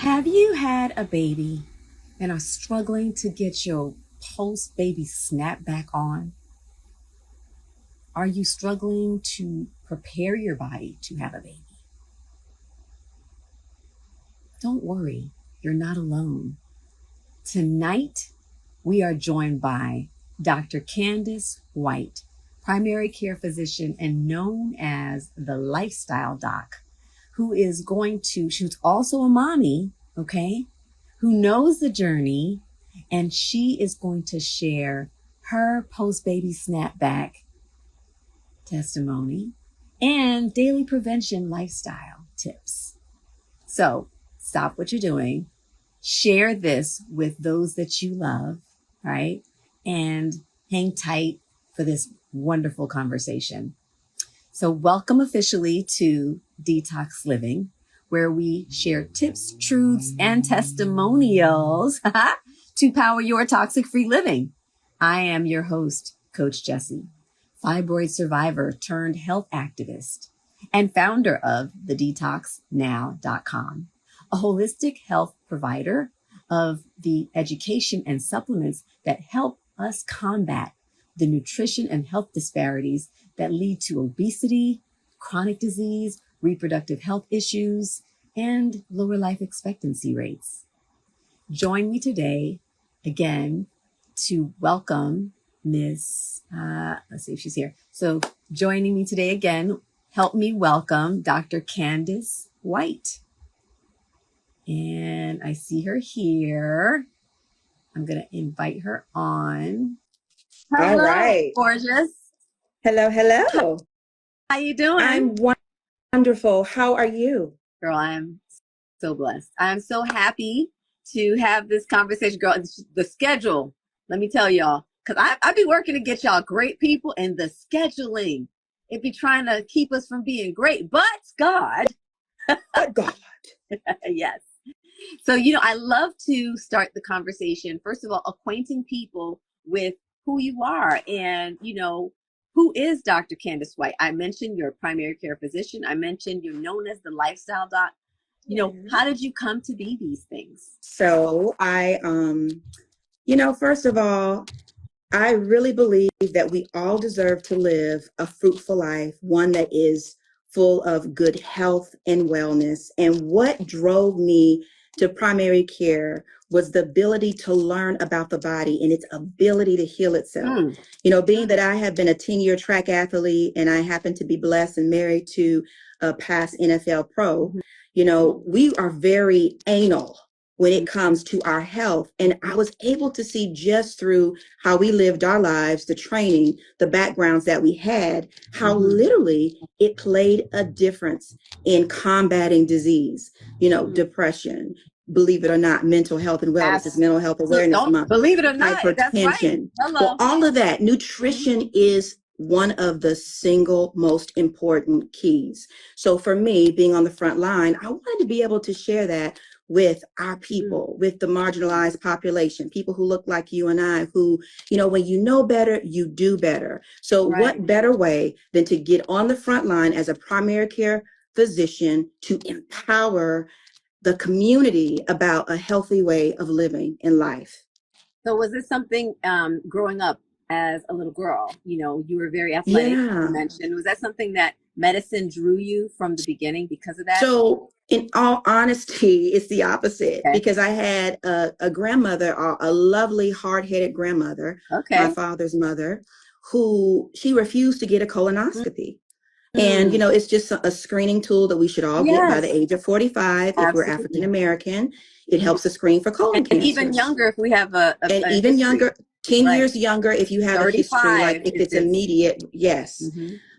Have you had a baby and are struggling to get your post-baby SnapBack on? Are you struggling to prepare your body to have a baby? Don't worry, you're not alone. Tonight, we are joined by Dr. Candace White, primary care physician and known as the Lifestyle Doc, who's also a mommy, okay, who knows the journey, and she is going to share her post-baby snapback testimony and daily prevention lifestyle tips. So stop what you're doing, share this with those that you love, right? And hang tight for this wonderful conversation. So welcome officially to Detox Living, where we share tips, truths, and testimonials to power your toxic-free living. I am your host, Coach Gessie, fibroid survivor turned health activist and founder of the DETOXnow.com, a holistic health provider of the education and supplements that help us combat the nutrition and health disparities that lead to obesity, chronic disease, reproductive health issues, and lower life expectancy rates. Join me today again to welcome let's see if she's here. So joining me today again, help me welcome Dr. Candace White. And I see her here. I'm going to invite her on. Hello, all right. Gorgeous. Hello. How you doing? I'm wonderful. How are you? Girl, I'm so blessed. I'm so happy to have this conversation. Girl, the schedule, let me tell y'all, because I be working to get y'all great people, and the scheduling, it be trying to keep us from being great, but God. But God. Yes. So, I love to start the conversation, first of all, acquainting people with who you are and, who is Dr. Candace White? I mentioned you're a primary care physician. I mentioned you're known as the Lifestyle Doc. How did you come to be these things? So I, first of all, I really believe that we all deserve to live a fruitful life, one that is full of good health and wellness. And what drove me to primary care was the ability to learn about the body and its ability to heal itself. Being that I have been a 10-year track athlete and I happen to be blessed and married to a past NFL pro, we are very anal when it comes to our health. And I was able to see just through how we lived our lives, the training, the backgrounds that we had, how literally it played a difference in combating disease, depression, believe it or not, mental health and wellness is Mental Health Awareness Month. Believe it or not, hypertension. That's right. Well, all of that, nutrition is one of the single most important keys. So for me, being on the front line, I wanted to be able to share that with our people, with the marginalized population, people who look like you and I, who, when you know better, you do better. So what better way than to get on the front line as a primary care physician to empower the community about a healthy way of living in life. So was this something growing up as a little girl? You were very athletic, you mentioned. Was that something that medicine drew you from the beginning because of that? So in all honesty, it's the opposite, because I had a grandmother, a lovely hard-headed grandmother, my father's mother, who she refused to get a colonoscopy. And, it's just a screening tool that we should all get by the age of 45. If we're African American, it helps to screen for colon cancer. And even younger if we have even younger, 10 years younger if you have a history, like if it's immediate, yes.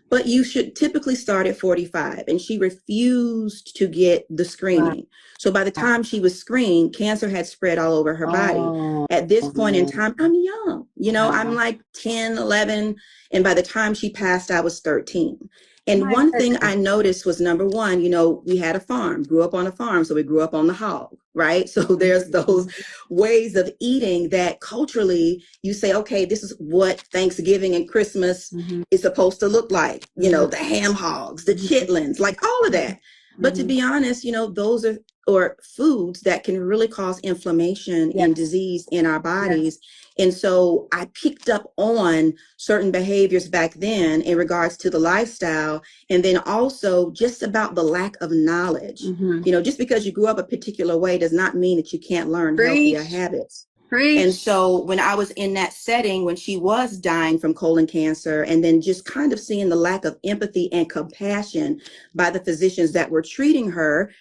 But you should typically start at 45. And she refused to get the screening. So by the time she was screened, cancer had spread all over her body. At this point in time, I'm young. I'm like 10, 11. And by the time she passed, I was 13. And one thing I noticed was, number one, we had a farm, grew up on a farm. So we grew up on the hog, right? So there's those ways of eating that culturally you say, okay, this is what Thanksgiving and Christmas is supposed to look like. The ham hogs, the chitlins, like all of that. But to be honest, those are or foods that can really cause inflammation and disease in our bodies. And so I picked up on certain behaviors back then in regards to the lifestyle, and then also just about the lack of knowledge. You know, just because you grew up a particular way does not mean that you can't learn healthier habits. And so when I was in that setting, when she was dying from colon cancer, and then just kind of seeing the lack of empathy and compassion by the physicians that were treating her,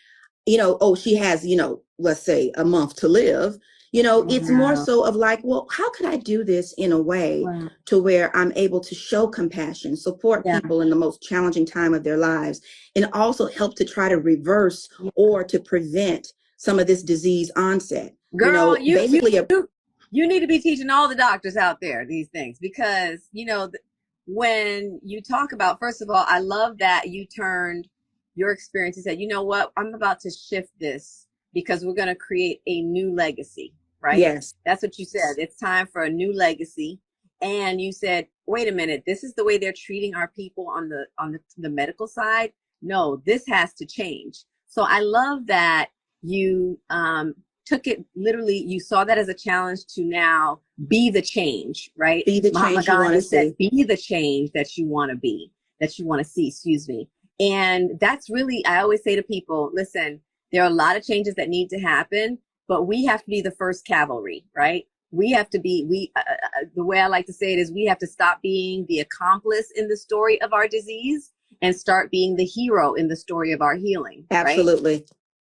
you know, oh, she has, you know, let's say a month to live, you know, it's more so of like, well, how could I do this in a way to where I'm able to show compassion, support people in the most challenging time of their lives, and also help to try to reverse or to prevent some of this disease onset. Girl, you know, basically you need to be teaching all the doctors out there these things, because, you know, when you talk about, first of all, I love that you turned your experience and said, you know what, I'm about to shift this because we're going to create a new legacy, right? Yes. That's what you said. It's time for a new legacy. And you said, wait a minute, this is the way they're treating our people on the medical side. No, this has to change. So I love that you took it literally. You saw that as a challenge to now be the change, right? Be the change you want to see. Be the change that you want to be, that you want to see, excuse me. And that's really, I always say to people, listen, there are a lot of changes that need to happen, but we have to be the first cavalry, right? We have to be, the way I like to say it is, we have to stop being the accomplice in the story of our disease and start being the hero in the story of our healing. Absolutely.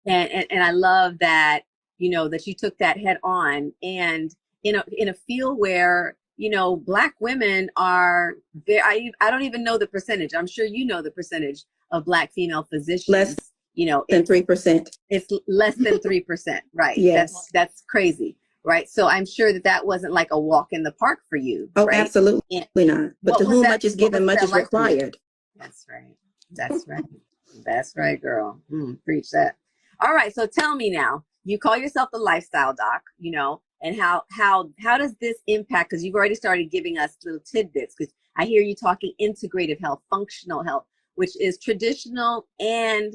Right? And I love that, you know, that you took that head on, and in a field where, you know, Black women are there. I don't even know the percentage. I'm sure you know the percentage of Black female physicians. Less, you know, than 3%. It's less than 3%, right? Yes. That's crazy, right? So I'm sure that wasn't like a walk in the park for you. Oh, right? absolutely not. But to whom much is given, much is required. That's right. That's right. That's right, girl. Preach that. All right. So tell me now, you call yourself the lifestyle doc, you know, and how does this impact? Because you've already started giving us little tidbits, because I hear you talking integrative health, functional health, which is traditional and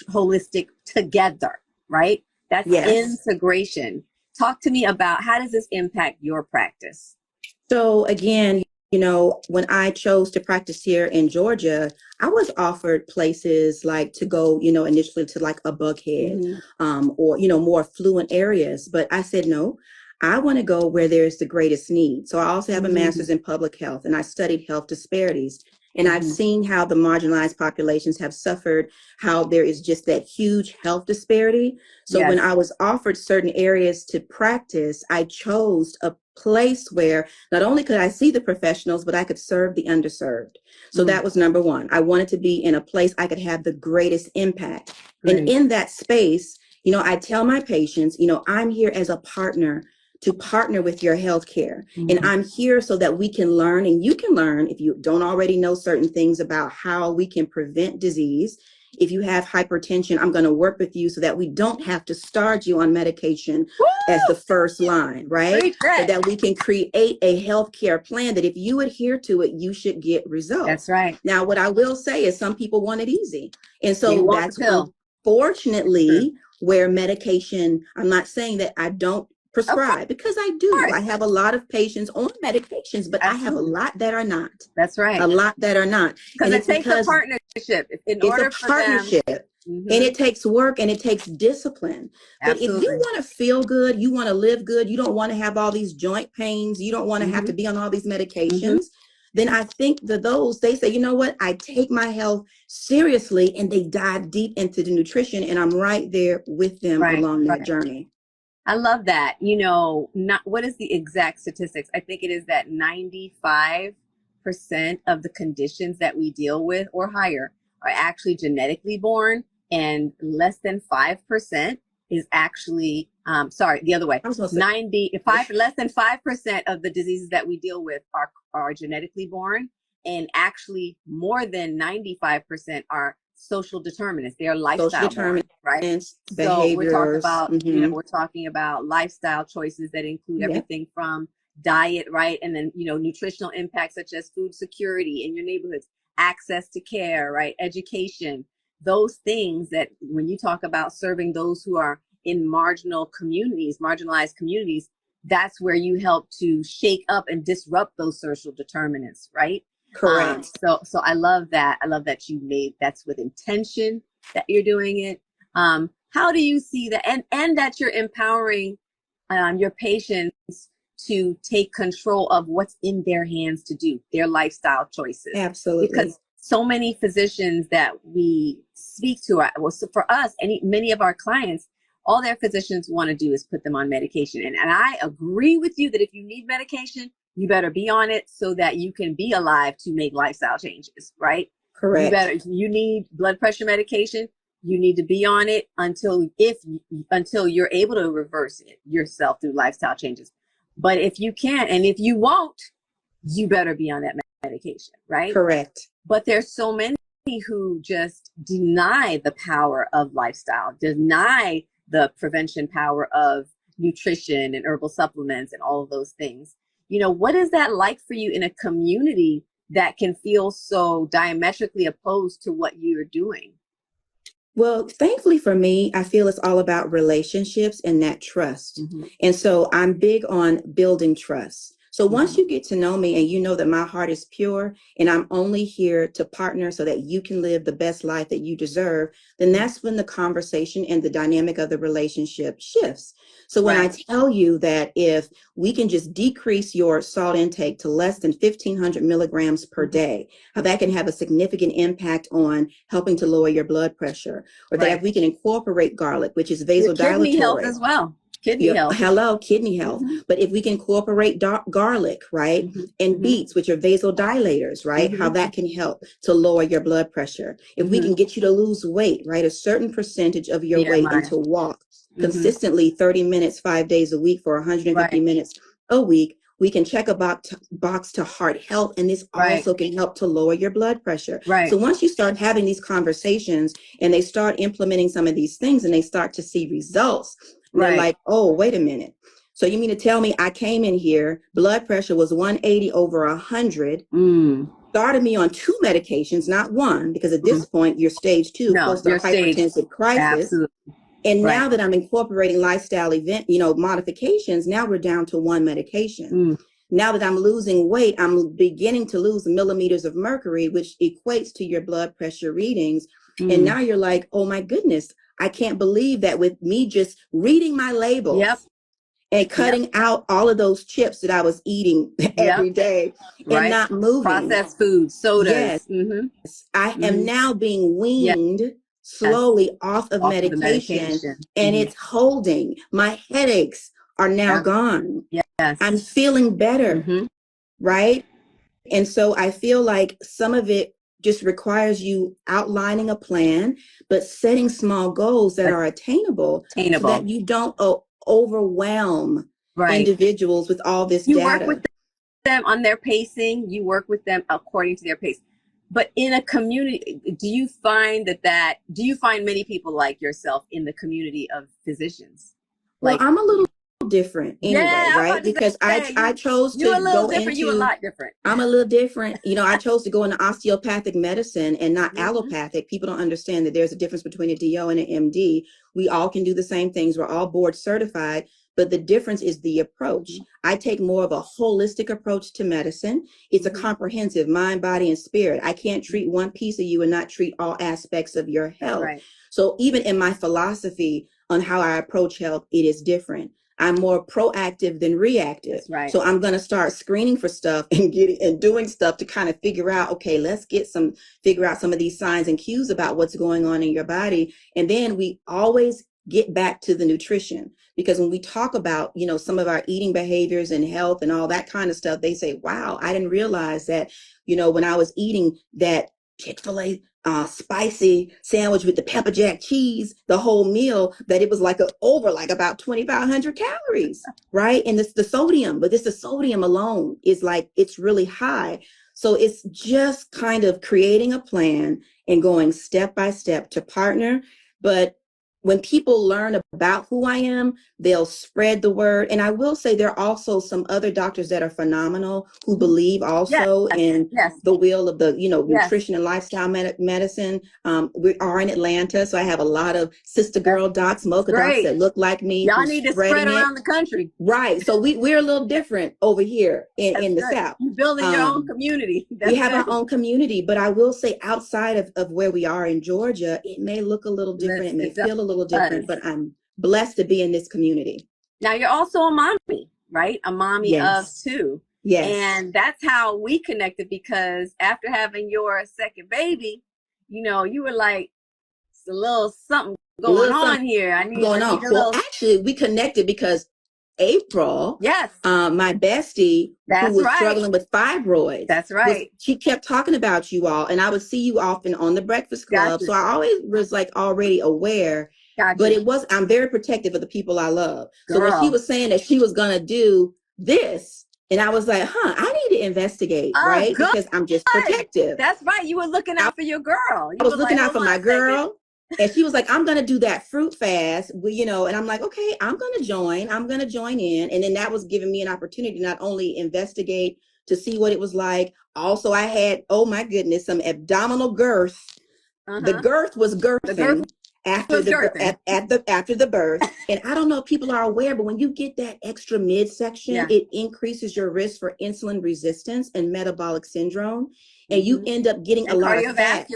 holistic together, right? That's integration. Talk to me about, how does this impact your practice? So again, you know, when I chose to practice here in Georgia, I was offered places like to go, you know, initially to like a Buckhead, or, you know, more affluent areas. But I said, no, I want to go where there's the greatest need. So I also have a master's in public health, and I studied health disparities. And I've seen how the marginalized populations have suffered, how there is just that huge health disparity. So when I was offered certain areas to practice, I chose a place where not only could I see the professionals, but I could serve the underserved. So that was number one. I wanted to be in a place I could have the greatest impact. And in that space, you know, I tell my patients, you know, I'm here as a partner to partner with your healthcare. And I'm here so that we can learn, and you can learn if you don't already know certain things about how we can prevent disease. If you have hypertension, I'm going to work with you so that we don't have to start you on medication as the first line, right? But that we can create a healthcare plan that if you adhere to it, you should get results. That's right. Now, what I will say is some people want it easy. And so that's unfortunately where medication, I'm not saying that I don't prescribe, because I do. I have a lot of patients on medications, but I have a lot that are not. That's right. A lot that are not. And it takes a partnership in order for partnership. And it takes work and it takes discipline. But if you want to feel good, you want to live good, you don't want to have all these joint pains, you don't want to have to be on all these medications, then I think that they say, you know what, I take my health seriously, and they dive deep into the nutrition, and I'm right there with them along that journey. I love that. You know, what is the exact statistics? I think it is that 95% of the conditions that we deal with or higher are actually genetically born, and less than 5% is actually, the other way. 95, less than 5% of the diseases that we deal with are genetically born, and actually more than 95% are social determinants. They are lifestyle determinants, right? So we're talking about, you know, we're talking about lifestyle choices that include everything from diet, right? And then, you know, nutritional impacts such as food security in your neighborhoods, access to care, right? Education, those things that when you talk about serving those who are in marginalized communities, that's where you help to shake up and disrupt those social determinants, right? Correct. So I love that. I love that you made that's with intention that you're doing it. How do you see that, and that you're empowering your patients to take control of what's in their hands to do their lifestyle choices? Absolutely. Because so many physicians that we speak to, so for us, many of our clients, all their physicians want to do is put them on medication. And I agree with you that if you need medication, you better be on it so that you can be alive to make lifestyle changes, right? Correct. You need blood pressure medication. You need to be on it until you're able to reverse it yourself through lifestyle changes. But if you can't, and if you won't, you better be on that medication, right? Correct. But there's so many who just deny the power of lifestyle, deny the prevention power of nutrition and herbal supplements and all of those things. What is that like for you in a community that can feel so diametrically opposed to what you're doing? Well, thankfully for me, I feel it's all about relationships and that trust. Mm-hmm. And so I'm big on building trust. So once Mm-hmm. you get to know me and you know that my heart is pure and I'm only here to partner so that you can live the best life that you deserve, then that's when the conversation and the dynamic of the relationship shifts. So when I tell you that if we can just decrease your salt intake to less than 1,500 milligrams per day, how that can have a significant impact on helping to lower your blood pressure, or that if we can incorporate garlic, which is vasodilatory. Kidney health as well. Kidney health. Kidney health. Mm-hmm. But if we can incorporate garlic, right, mm-hmm. and beets, which are vasodilators, right, mm-hmm. how that can help to lower your blood pressure. If we can get you to lose weight, right, a certain percentage of your weight and to walk consistently 30 minutes, 5 days a week for 150 minutes a week, we can check a box to heart health, and this also can help to lower your blood pressure. So once you start having these conversations and they start implementing some of these things and they start to see results, they're like, oh, wait a minute. So you mean to tell me I came in here, blood pressure was 180 over 100, started me on 2 medications, not 1, because at this point you're stage 2, post-hypertensive crisis. Absolutely. And now that I'm incorporating lifestyle modifications, now we're down to 1 medication. Now that I'm losing weight, I'm beginning to lose millimeters of mercury, which equates to your blood pressure readings. And now you're like, oh my goodness, I can't believe that with me just reading my labels and cutting out all of those chips that I was eating every day and not moving. Processed foods, sodas. Yes. I am now being weaned slowly off of medication, and it's holding. My headaches are now gone. I'm feeling better, right? And so I feel like some of it just requires you outlining a plan, but setting small goals that are attainable so that you don't overwhelm individuals with all this data. You work with them on their pacing. You work with them according to their pace. But in a community, do you find many people like yourself in the community of physicians? Well, I'm a little different anyway, right? Because I chose to go into, you're a lot different. I'm a little different. I chose to go into osteopathic medicine and not allopathic. People don't understand that there's a difference between a DO and an MD. We all can do the same things. We're all board certified, but the difference is the approach. I take more of a holistic approach to medicine. It's a comprehensive mind, body, and spirit. I can't treat one piece of you and not treat all aspects of your health. So even in my philosophy on how I approach health, it is different. I'm more proactive than reactive. So I'm going to start screening for stuff and doing stuff to kind of figure out, okay, let's figure out some of these signs and cues about what's going on in your body. And then we always get back to the nutrition, because when we talk about, some of our eating behaviors and health and all that kind of stuff, they say, wow, I didn't realize that, when I was eating that Chick-fil-A spicy sandwich with the pepper jack cheese, the whole meal, that it was over about 2,500 calories, right? And the sodium, but the sodium alone is it's really high. So it's just kind of creating a plan and going step by step to partner. But when people learn about who I am, they'll spread the word. And I will say there are also some other doctors that are phenomenal who believe also in the will of the, nutrition and lifestyle medicine. We are in Atlanta, so I have a lot of sister girl docs, mocha docs that look like me. Y'all need to spread around the country. Right. So we're a little different over here in the South. You're building your own community. We have our own community, but I will say outside of where we are in Georgia, it may look a little different. It may feel a little different, but I'm blessed to be in this community. Now you're also a mommy, right? A mommy of two. Yes. And that's how we connected, because after having your second baby, you were like, it's a little something going on here. Well, actually, we connected because April, my bestie, who was struggling with fibroids. That's right. She kept talking about you all, and I would see you often on the Breakfast Club. So I always was like already aware. But I'm very protective of the people I love. So when she was saying that she was gonna do this, and I was like, I need to investigate, right? Good. Because I'm just protective. That's right. You were looking out for your girl. I was looking out for my girl. And she was like, I'm going to do that fruit fast, and I'm like, okay, I'm going to join in. And then that was giving me an opportunity to not only investigate to see what it was like. Also, I had, oh my goodness, some abdominal girth. The girth was girthing after the birth. And I don't know if people are aware, but when you get that extra midsection, it increases your risk for insulin resistance and metabolic syndrome. And you end up getting a lot of fat.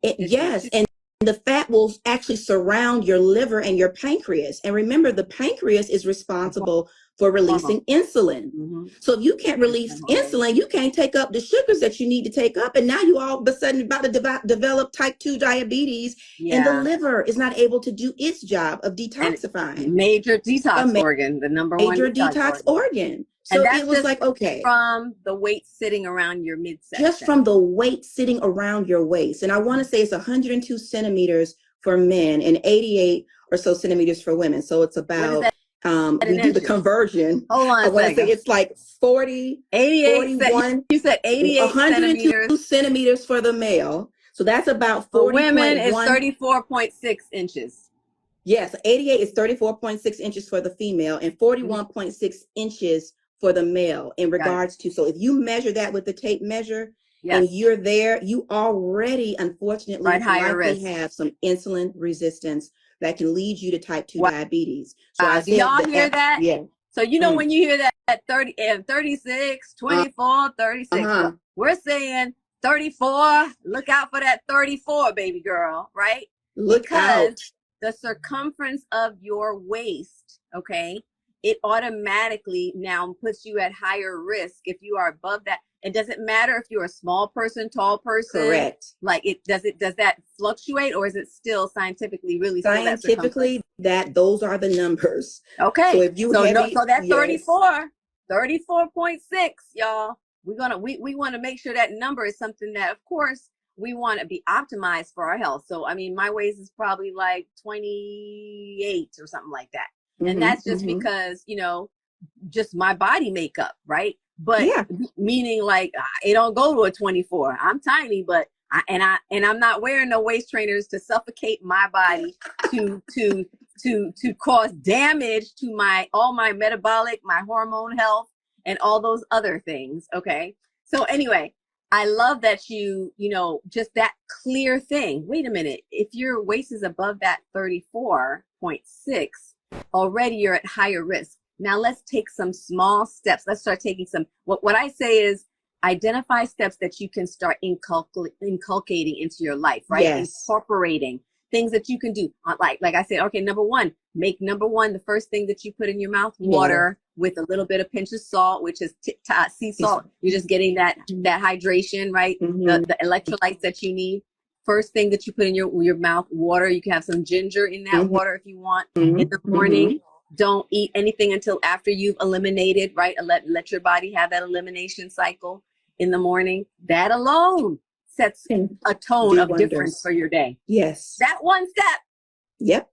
Yes. And the fat will actually surround your liver and your pancreas. And remember, the pancreas is responsible for releasing insulin. So if you can't release insulin, you can't take up the sugars that you need to take up. And now you all of a sudden about to develop type 2 diabetes. And the liver is not able to do its job of detoxifying. Major detox organ, the number one major detox organ. So it was like, okay. From the weight sitting around your midsection. Just from the weight sitting around your waist. And I want to say it's 102 centimeters for men and 88 or so centimeters for women. So it's about, we do the conversion. Hold on I want to say it's like 88, 41. You said 88 102 centimeters for the male. So that's about 40. For women, it's 34.6 inches. Yes, 88 is 34.6 inches for the female and 41.6 inches for the male in regards to, so if you measure that with the tape measure and you're there, you already unfortunately likely have some insulin resistance that can lead you to type 2 diabetes. So I do y'all hear that? Yeah. So when you hear that 30 and 36, 24, 36, we're saying 34, look out for that 34, baby girl, right? Look out. The circumference of your waist, it automatically now puts you at higher risk if you are above that. It doesn't matter if you're a small person, tall person. Correct. Like does that fluctuate, or is it still scientifically really scientifically that those are the numbers? Okay. So if you so that 34.6, y'all. We want to make sure that number is something that, of course, we want to be optimized for our health. So, I mean, my waist is probably like 28 or something like that. And that's just because, just my body makeup, right? But meaning like, it don't go to a 24. I'm tiny, but I'm not wearing no waist trainers to suffocate my body to cause damage to all my metabolic, my hormone health, and all those other things. Okay. So anyway, I love that you just that clear thing. Wait a minute. If your waist is above that 34.6, already you're at higher risk. Now let's take some small steps. Let's start taking what I say is identify steps that you can start inculcating into your life, right? Yes. Incorporating things that you can do. Like I said, okay, make number one, the first thing that you put in your mouth, water with a little bit of pinch of salt, which is sea salt. You're just getting that hydration, right? The electrolytes that you need. First thing that you put in your mouth, water. You can have some ginger in that water if you want. In the morning, don't eat anything until after you've eliminated, right? Let your body have that elimination cycle in the morning. That alone sets a tone of difference for your day. Yes. That one step. Yep.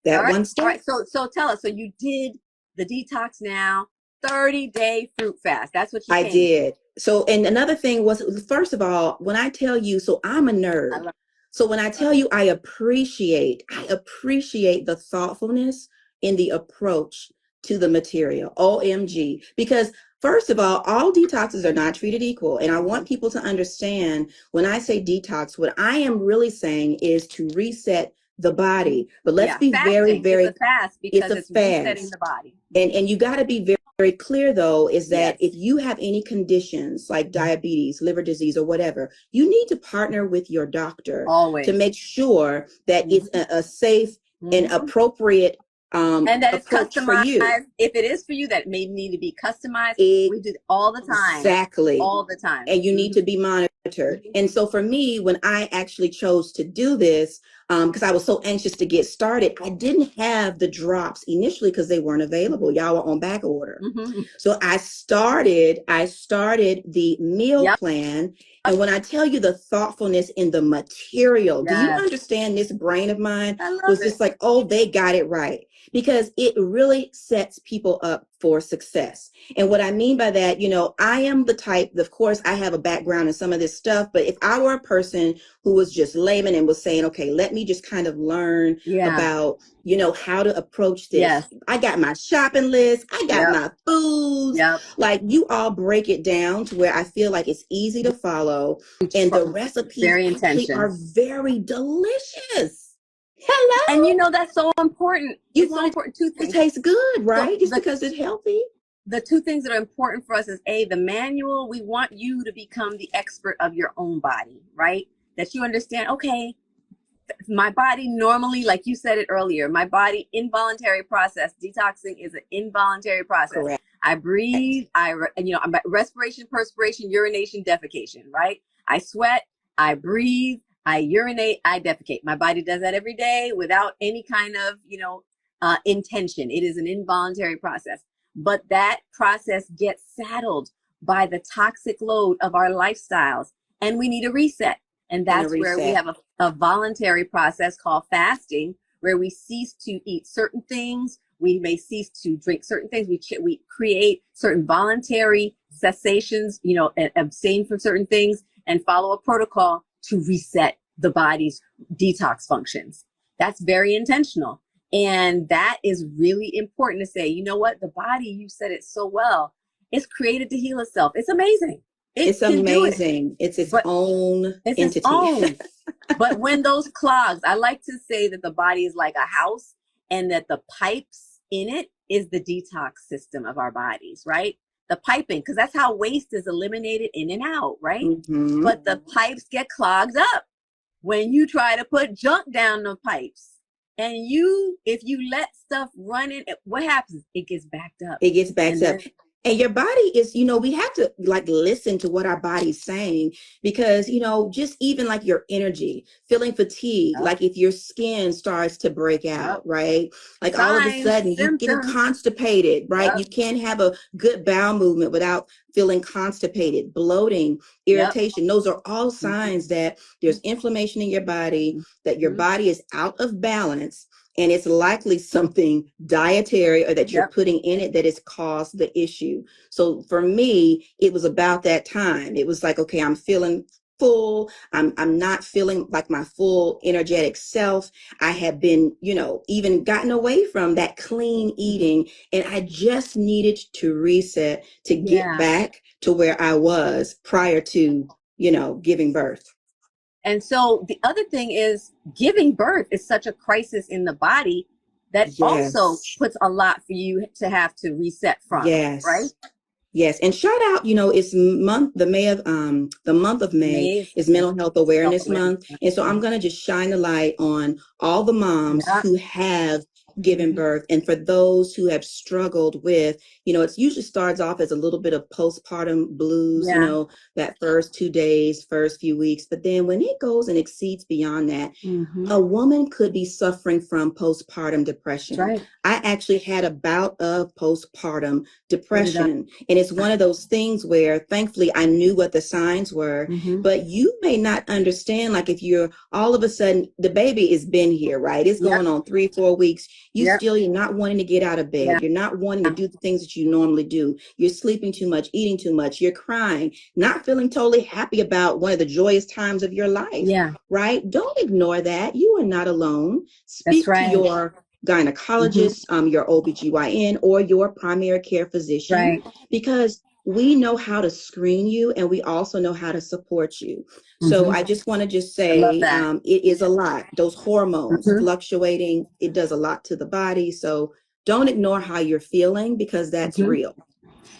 That one step. All right. So tell us. So you did the detox now, 30-day fruit fast. That's what you did. So, and another thing was, first of all, when I tell you, so I'm a nerd. So when I tell you I appreciate the thoughtfulness in the approach to the material. OMG. Because first of all detoxes are not treated equal. And I want people to understand when I say detox, what I am really saying is to reset the body. But let's be very, very, it's a fast because it's resetting the body. And you got to be very, very clear though, is that if you have any conditions like diabetes, liver disease, or whatever, you need to partner with your doctor always to make sure that it's a safe and appropriate and that it's customized for you. If it is for you, that may need to be customized. We do all the time. Exactly. All the time. And you need to be monitored. And so for me, when I actually chose to do this, because I was so anxious to get started, I didn't have the drops initially because they weren't available. Y'all were on back order. So I started the meal plan. And when I tell you the thoughtfulness in the material, do you understand this brain of mine was just like, oh, they got it right. Because it really sets people up for success. And what I mean by that, you know, I am the type, of course, I have a background in some of this stuff, but if I were a person who was just layman and was saying, okay, let me just kind of learn about, you know, how to approach this. I got my shopping list. I got my foods. Like you all break it down to where I feel like it's easy to follow. And the recipes actually are very delicious. Hello. And you know, that's so important. It's so important. Two things. It tastes good, right? Just because it's healthy. The two things that are important for us is the manual. We want you to become the expert of your own body, right? That you understand, okay, my body normally, like you said it earlier, my body involuntary process, detoxing is an involuntary process. Correct. I breathe, respiration, perspiration, urination, defecation, right? I sweat, I breathe, I urinate, I defecate. My body does that every day without any kind of, intention. It is an involuntary process. But that process gets saddled by the toxic load of our lifestyles. And we need a reset. And that's where we have a voluntary process called fasting, where we cease to eat certain things. We may cease to drink certain things. We create certain voluntary cessations, and abstain from certain things and follow a protocol to reset the body's detox functions. That's very intentional. And that is really important to say, you know what? The body, you said it so well, it's created to heal itself. It's amazing. It's amazing. It's its own entity. Its own. But when those clogs, I like to say that the body is like a house and that the pipes in it is the detox system of our bodies, right? The piping, because that's how waste is eliminated in and out, right? But the pipes get clogged up when you try to put junk down the pipes. And if you let stuff run in, what happens? It gets backed up. It gets backed up. And your body is, we have to listen to what our body's saying because, just even like your energy, feeling fatigue, like if your skin starts to break out, right? Like all of a sudden you're getting constipated, right? You can't have a good bowel movement without feeling constipated, bloating, irritation. Those are all signs that there's inflammation in your body, that your body is out of balance. And it's likely something dietary or that you're putting in it that has caused the issue. So for me, it was about that time. It was like, okay, I'm feeling full. I'm not feeling like my full energetic self. I have been, even gotten away from that clean eating. And I just needed to reset to get back to where I was prior to, giving birth. And so the other thing is giving birth is such a crisis in the body that also puts a lot for you to have to reset from, right? Yes. And shout out, it's the month of May is Mental Health Awareness Month. And so I'm going to just shine the light on all the moms who have given birth. And for those who have struggled with, it usually starts off as a little bit of postpartum blues, that first 2 days, first few weeks. But then when it goes and exceeds beyond that, a woman could be suffering from postpartum depression. I actually had a bout of postpartum depression. And it's one of those things where thankfully I knew what the signs were, but you may not understand, like if you're all of a sudden, the baby has been here, right? It's going on 3-4 weeks. Yep. You're not wanting to get out of bed. Yeah. You're not wanting to do the things that you normally do. You're sleeping too much, eating too much. You're crying, not feeling totally happy about one of the joyous times of your life. Yeah. Right? Don't ignore that. You are not alone. That's Speak to right. your gynecologist, your OBGYN, or your primary care physician, Right. because we know how to screen you and we also know how to support you. So I just want to just I love say that. it is a lot. Those hormones Mhm. fluctuating, it does a lot to the body. So don't ignore how you're feeling, because that's Mhm. real.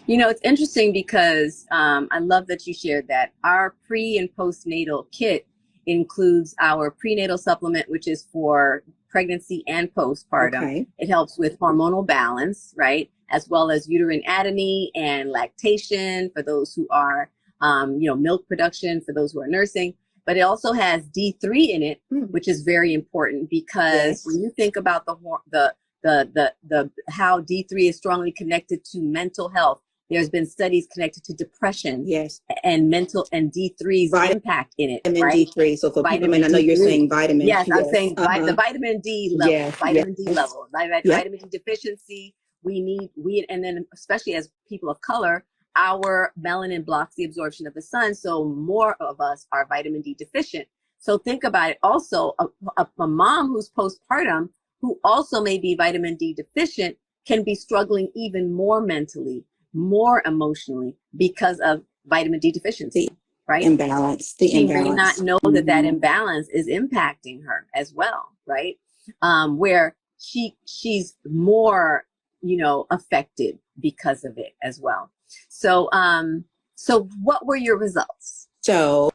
You know, it's interesting because I love that you shared that. Our pre and postnatal kit includes our prenatal supplement, which is for pregnancy and postpartum. Okay. It helps with hormonal balance, right? As well as uterine anatomy and lactation for those who are, milk production for those who are nursing. But it also has D3 in it, which is very important because Yes. when you think about the how D3 is strongly connected to mental health. There's been studies connected to depression, Yes, and mental and D3's impact in it, vitamin right? D3. So for people, Vitamin I know you're D3. saying vitamin. Yes, I'm Yes. saying the vitamin D level, Yes. vitamin D Yes. level, Yep. vitamin D deficiency. And then especially as people of color, our melanin blocks the absorption of the sun. So more of us are vitamin D deficient. So think about it. Also, a mom who's postpartum, who also may be vitamin D deficient, can be struggling even more mentally, more emotionally because of vitamin D deficiency, right? She may not know that that imbalance is impacting her as well, right? Where she's more, affected because of it as well. So, so what were your results? So,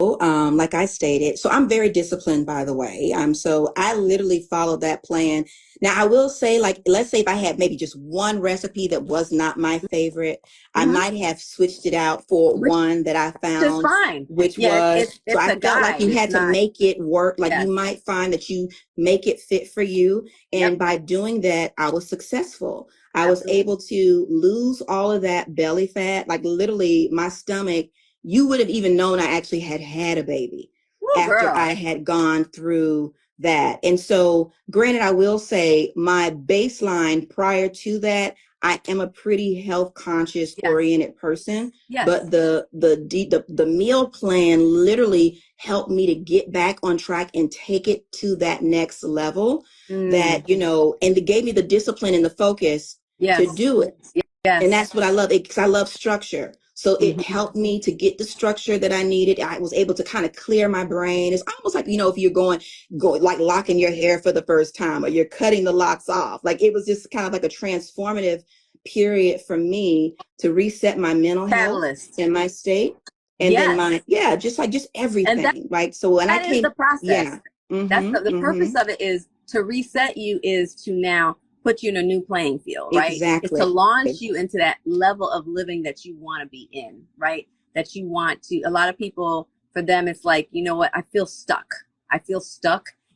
like I stated, so I'm very disciplined, by the way. So I literally followed that plan. Now, I will say, like, let's say if I had maybe just one recipe that was not my favorite, I might have switched it out for one that I Just found, fine. which Yeah, was, so it's I a felt like guide. you It's had to not. make it work. Like Yes. you might find that you make it fit for you. And Yep. by doing that, I was successful. I was Absolutely. able to lose all of that belly fat, like literally my stomach. You would have even known I actually had a baby after Girl. I had gone through that. And so, granted, I will say my baseline prior to that, I am a pretty health conscious oriented person. Yes. But the meal plan literally helped me to get back on track and take it to that next level. That, and it gave me the discipline and the focus to do it. Yes. And that's what I love, because I love structure. So it helped me to get the structure that I needed. I was able to kind of clear my brain. It's almost like, if you're going like locking your hair for the first time, or you're cutting the locks off. Like it was just kind of like a transformative period for me to reset my mental health and my state. And then just everything. And right. So when I that is came, the process. That's the purpose of it, is to reset you, is to now put you in a new playing field, right? It's to launch you into that level of living that you want to be in, right? That you want to, a lot of people, for them, it's like, you know what? I feel stuck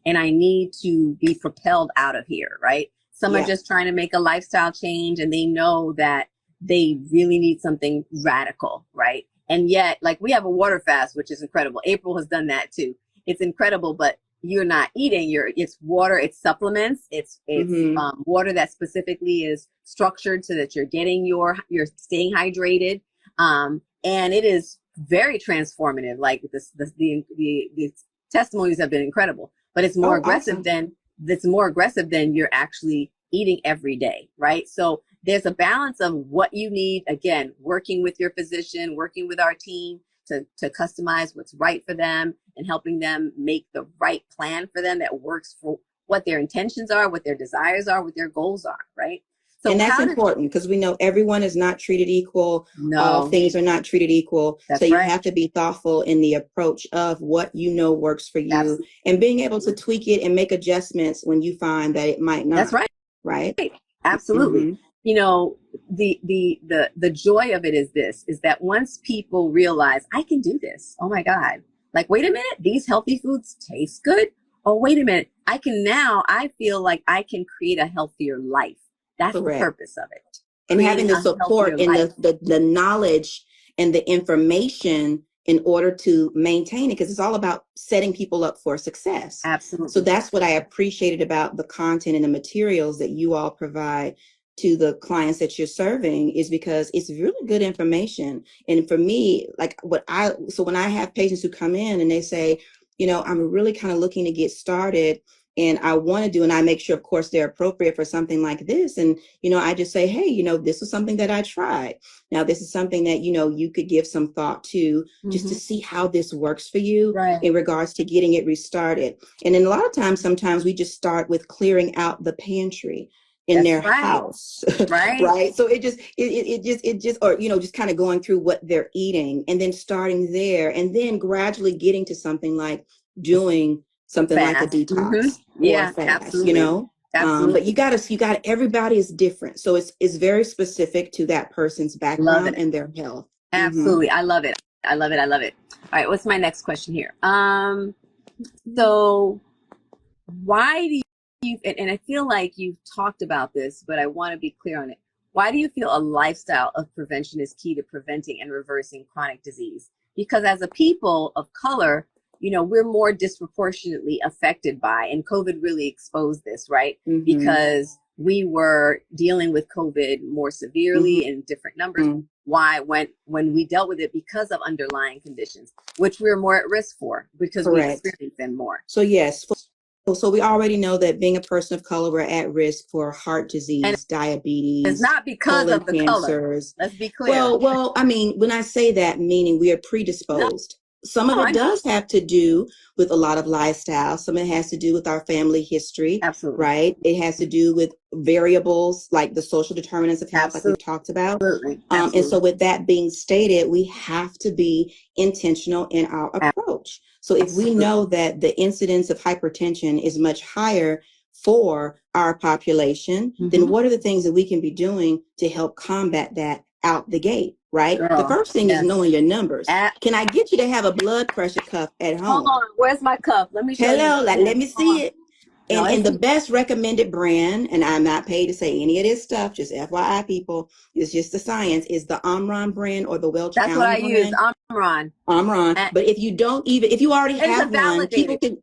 and I need to be propelled out of here, right? Some are just trying to make a lifestyle change and they know that they really need something radical, right? And yet, like, we have a water fast, which is incredible. April has done that too. It's incredible, but you're not eating. It's water, it's supplements, it's water that specifically is structured so that you're staying hydrated. And it is very transformative. Like the testimonies have been incredible, but it's more aggressive than you're actually eating every day, right? So there's a balance of what you need. Again, working with your physician, working with our team to customize what's right for them and helping them make the right plan for them that works for what their intentions are, what their desires are, what their goals are, right? So and that's important, because we know everyone is not treated equal. No. All things are not treated equal. That's so you right. have to be thoughtful in the approach of what works for you. Absolutely. And being able to tweak it and make adjustments when you find that it might not. That's right. Right. Absolutely. The joy of it is that once people realize, I can do this. Oh my God. Like, wait a minute, these healthy foods taste good. Oh, wait a minute. I feel like I can create a healthier life. That's the purpose of it. And having the support and the knowledge and the information in order to maintain it, because it's all about setting people up for success. Absolutely. So that's what I appreciated about the content and the materials that you all provide to the clients that you're serving, is because it's really good information. And for me, like when I have patients who come in and they say, I'm really kind of looking to get started, and I want to do, and I make sure, of course, they're appropriate for something like this. And, I just say, hey, this is something that I tried. Now, this is something that, you could give some thought to, just to see how this works for you in regards to getting it restarted. And then a lot of times, sometimes we just start with clearing out the pantry in their house. Right. So it just, or, just kind of going through what they're eating and then starting there, and then gradually getting to something like doing something like a detox or a fast, absolutely. But you got everybody is different. So it's very specific to that person's background and their health. Absolutely. I love it. I love it. I love it. All right. What's my next question here? So why do you, and I feel like you've talked about this, but I want to be clear on it. Why do you feel a lifestyle of prevention is key to preventing and reversing chronic disease? Because as a people of color, we're more disproportionately affected by, and COVID really exposed this, right? Because we were dealing with COVID more severely in different numbers. Why? When we dealt with it because of underlying conditions, which we're more at risk for because we experience them more. So yes. So we already know that being a person of color, we're at risk for heart disease, diabetes. It's not because of the cancers. Color. Let's be clear. Well, I mean, when I say that, meaning we are predisposed. Some of it does have to do with a lot of lifestyle. Some of it has to do with our family history. Absolutely. Right? It has to do with variables like the social determinants of health, like we've talked about. Absolutely. And so with that being stated, we have to be intentional in our approach. So if we know that the incidence of hypertension is much higher for our population, then what are the things that we can be doing to help combat that out the gate? Right? The first thing is knowing your numbers. Can I get you to have a blood pressure cuff at home? Hold on. Where's my cuff? Let me show you. Hello, let me see it. And the best recommended brand, and I'm not paid to say any of this stuff, just FYI people, it's just the science, is the Omron brand or the Welch Allyn brand. That's what I use, Omron. But if you already have one, people can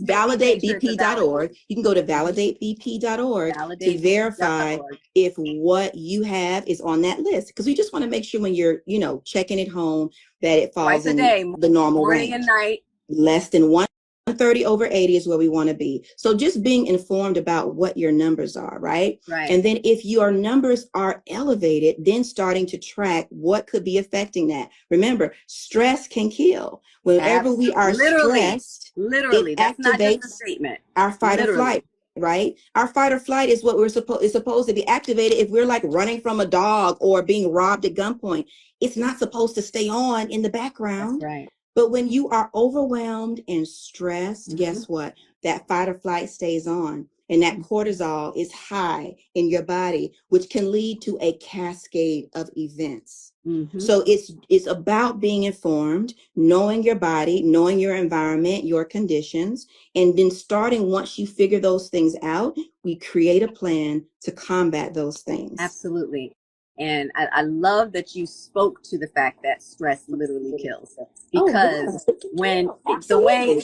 validate BP.org. You can go to validatebp.org to verify if what you have is on that list. Because we just want to make sure when you're, checking it home that it falls in the normal range. Morning and night. Less than 130 over 80 is where we want to be. So just being informed about what your numbers are, right? And then if your numbers are elevated, then starting to track what could be affecting that. Remember, stress can kill. Whenever we are stressed, it that's activates not just a statement. Our fight or flight. Right? Our fight or flight is what is supposed to be activated if we're like running from a dog or being robbed at gunpoint. It's not supposed to stay on in the background. That's right. But when you are overwhelmed and stressed, guess what? That fight or flight stays on. And that cortisol is high in your body, which can lead to a cascade of events. So it's about being informed, knowing your body, knowing your environment, your conditions, and then starting, once you figure those things out, we create a plan to combat those things. Absolutely. And I love that you spoke to the fact that stress literally kills. Because when the way,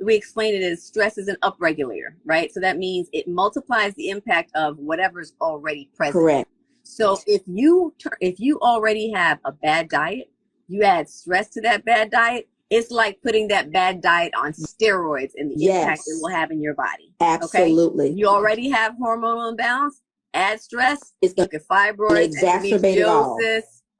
we explain it is stress is an upregulator, right? So that means it multiplies the impact of whatever's already present. Correct. So if you already have a bad diet, you add stress to that bad diet, it's like putting that bad diet on steroids and the impact it will have in your body. Absolutely. Okay? You already have hormonal imbalance, add stress, look at fibroids, exacerbate it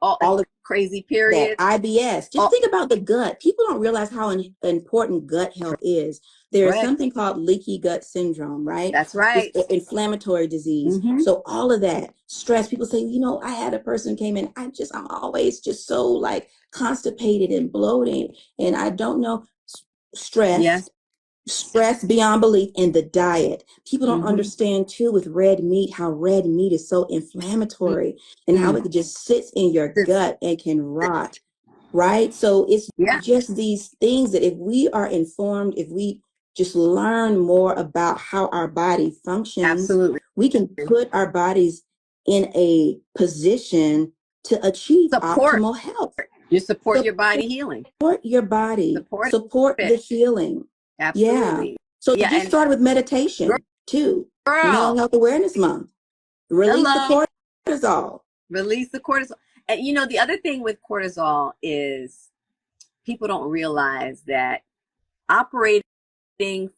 all the crazy periods. IBS. Just think about the gut. People don't realize how important gut health is. There is something called leaky gut syndrome, right? That's right. It's inflammatory disease. So all of that stress, people say, I had a person came in, I'm always just so like constipated and bloating. And I don't know, stress beyond belief, in the diet. People don't understand too with red meat, how red meat is so inflammatory and how it just sits in your gut and can rot. Right? So it's just these things that if we are informed, if we just learn more about how our body functions, we can put our bodies in a position to achieve optimal health. You support your body healing. Support your body. Support the healing. Absolutely. Yeah. So yeah, just start with meditation too. Mental Health Awareness Month. Release the cortisol. Release the cortisol. And you know, the other thing with cortisol is people don't realize that operating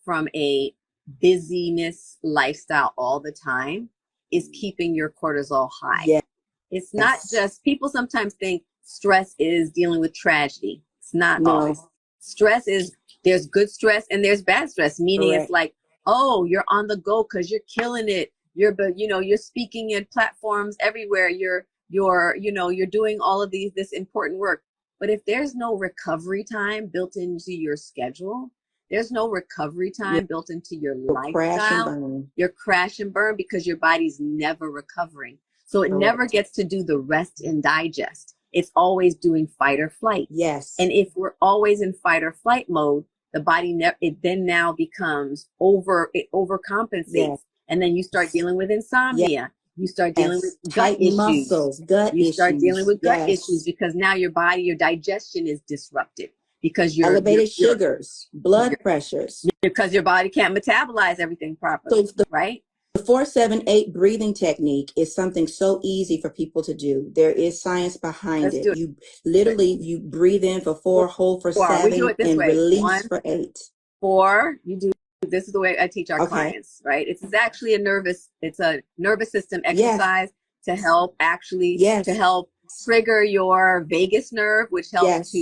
from a busyness lifestyle all the time is keeping your cortisol high. Yes. It's not just, people sometimes think stress is dealing with tragedy. It's not always. Stress is, there's good stress and there's bad stress, meaning it's like, oh, you're on the go because you're killing it. You're speaking in platforms everywhere. You're doing all of this important work. But if there's no recovery time built into your schedule, there's no recovery time built into your lifestyle, you're crash and burn because your body's never recovering. So it never gets to do the rest and digest. It's always doing fight or flight. Yes. And if we're always in fight or flight mode, the body it then now becomes it overcompensates. Yes. And then you start dealing with insomnia. Yes. You start dealing with gut issues. Muscles, you start dealing with gut issues because now your digestion is disrupted because you're elevated sugars, blood pressures. Because your body can't metabolize everything properly. So right? The 4-7-8 breathing technique is something so easy for people to do. There is science behind it. You literally, you breathe in for 4, hold for 7, and release for 8. 4, you do, this is the way I teach our clients, right? It's actually a nervous system exercise to help to help trigger your vagus nerve, which helps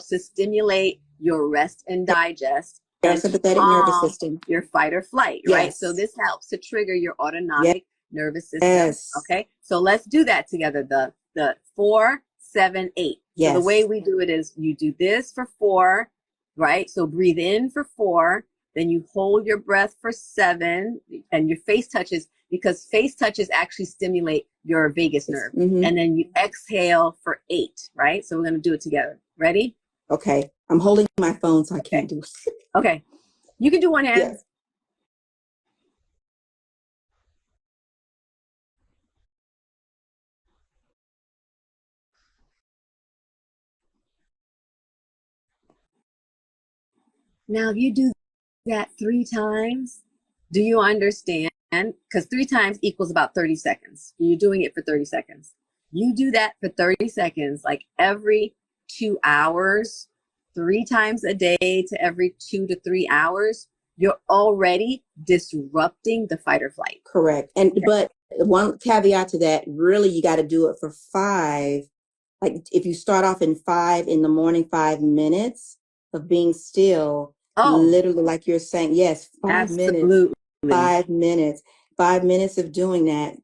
to stimulate your rest and digest. Sympathetic nervous system. Your fight or flight, right? So this helps to trigger your autonomic nervous system. Okay, so let's do that together. The 4, 7, 8. So the way we do it is you do this for 4, right? So breathe in for 4, then you hold your breath for 7, and your face touches, because face touches actually stimulate your vagus nerve. Mm-hmm. And then you exhale for 8, right? So we're going to do it together. Ready? Okay. I'm holding my phone, so I can't do it. Okay. You can do one hand. Yes. Now, if you do that 3 times, do you understand? Because 3 times equals about 30 seconds. You're doing it for 30 seconds. You do that for 30 seconds, like every 2 hours, 3 times a day to every 2 to 3 hours, you're already disrupting the fight or flight. Correct. But one caveat to that, really, you got to do it for 5. Like if you start off in 5 in the morning, 5 minutes of being still, literally, like you're saying, 5 minutes, 5 minutes. 5 minutes of doing that,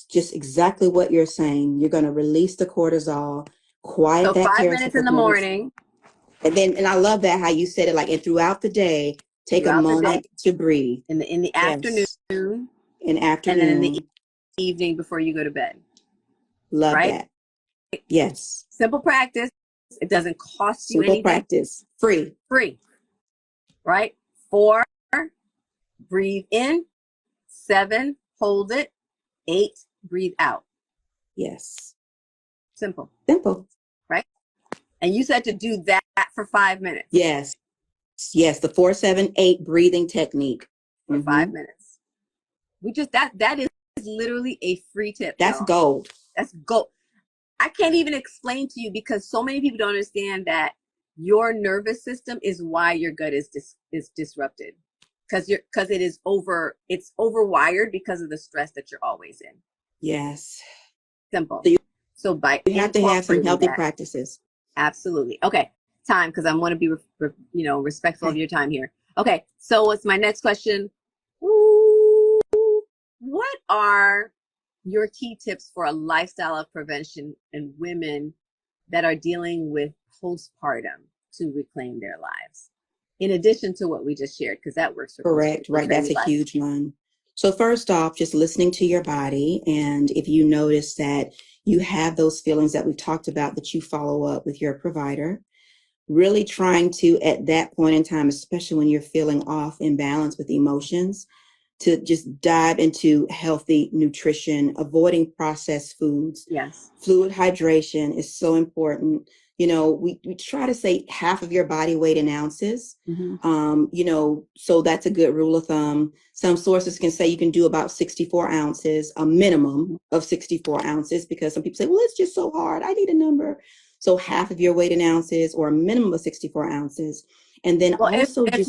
just exactly what you're saying. You're going to release the cortisol, quiet that 5 minutes in the morning. And I love that how you said it, like, and throughout the day, take a moment to breathe. In the afternoon. In afternoon. And then in the evening before you go to bed. Love that. Yes. Simple practice. It doesn't cost you anything. Simple practice. Free. Right? 4, breathe in. 7, hold it. 8, breathe out. Yes. Simple. Right? And you said to do that for 5 minutes. Yes. The 4-7-8 breathing technique. For 5 minutes. We just, that is literally a free tip. That's gold. That's gold. I can't even explain to you, because so many people don't understand that your nervous system is why your gut is disrupted. Because it's overwired because of the stress that you're always in. Yes. Simple. So you have to have some healthy practices. Absolutely. Okay. Time, because I want to be respectful of your time here. Okay. So what's my next question? What are your key tips for a lifestyle of prevention in women that are dealing with postpartum to reclaim their lives? In addition to what we just shared, because that works for correct, right? That's a huge one. So first off, just listening to your body, and if you notice that you have those feelings that we've talked about, that you follow up with your provider. Really trying to, at that point in time, especially when you're feeling off, imbalance with emotions, to just dive into healthy nutrition, avoiding processed foods. Yes. Fluid hydration is so important. we try to say half of your body weight in ounces. Mm-hmm. So that's a good rule of thumb. Some sources can say you can do about 64 ounces, a minimum of 64 ounces, because some people say, well, it's just so hard, I need a number. So half of your weight in ounces, or a minimum of 64 ounces. And then also if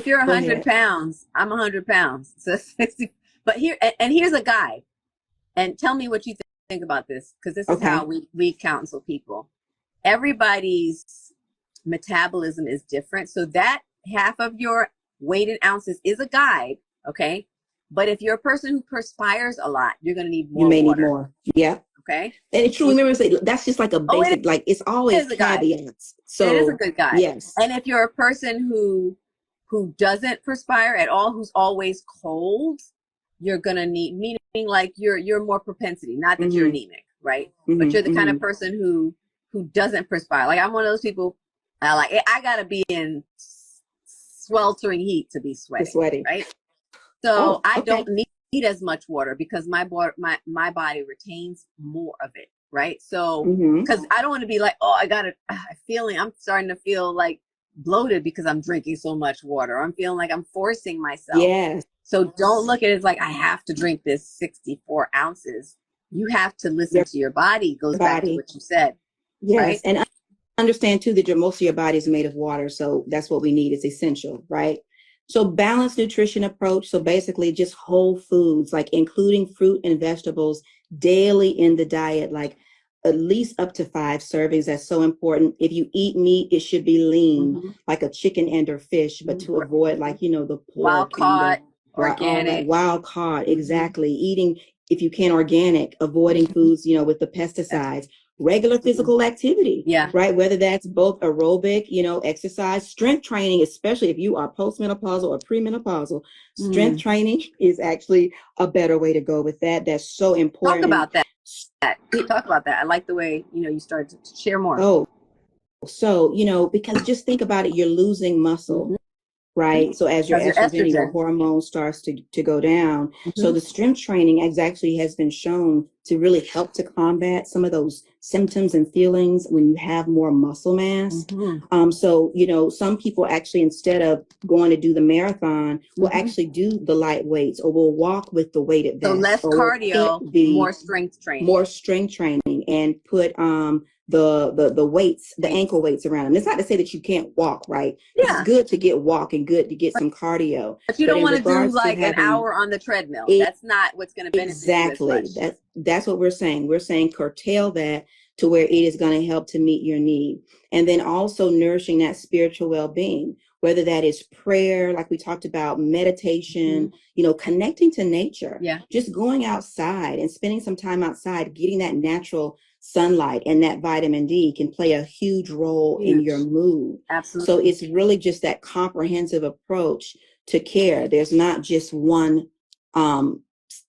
you're 100 pounds, I'm 100 pounds. So 60, but here's a guide. And tell me what you think about this, because this is how we counsel people. Everybody's metabolism is different. So that half of your weight in ounces is a guide, okay? But if you're a person who perspires a lot, you're going to need more You may water. need more. Yeah. Okay. And it's true. Remember, that's just like a basic, like it's always caveats. So it is a good guide. Yes. And if you're a person who doesn't perspire at all, who's always cold, you're going to need, meaning like you're more propensity, not that you're anemic, right? But you're the kind of person who doesn't perspire. Like I'm one of those people, I got to be in sweltering heat to be sweaty. Right? So I don't need as much water because my body retains more of it, right? So because I don't want to be like, oh, I'm starting to feel like bloated because I'm drinking so much water. I'm feeling like I'm forcing myself. Yes. So don't look at it as like I have to drink this 64 ounces. You have to listen to your body. Goes back to what you said. Yes. Right? And understand too that most of your body is made of water. So that's what we need. It's essential, right? So balanced nutrition approach. So basically just whole foods, like including fruit and vegetables daily in the diet, like at least up to 5 servings. That's so important. If you eat meat, it should be lean, like a chicken and or fish, but to avoid like, the pork, wild caught, organic, wild caught. Exactly. Eating, if you can, organic, avoiding foods, with the pesticides. Regular physical activity, right? Whether that's both aerobic, exercise, strength training, especially if you are postmenopausal or premenopausal, strength training is actually a better way to go with that. That's so important. Talk about that. Talk about that. I like the way, you started to share more. Oh, so, because just think about it, you're losing muscle. Right. So as your estrogen, your hormone starts to go down. So the strength training actually has been shown to really help to combat some of those symptoms and feelings when you have more muscle mass. So, some people actually, instead of going to do the marathon, will actually do the light weights or will walk with the weighted vest. So less cardio, more strength training. More strength training, and put the weights, the ankle weights around them. It's not to say that you can't walk, right? It's good to get walking, good to get some cardio. But you don't want to do like an hour on the treadmill. That's not what's going to benefit you as much. That's what we're saying. We're saying curtail that to where it is going to help to meet your need. And then also nourishing that spiritual well-being, whether that is prayer, like we talked about, meditation, connecting to nature, just going outside and spending some time outside, getting that natural sunlight and that vitamin D can play a huge role in your mood. Absolutely. So it's really just that comprehensive approach to care. There's not just one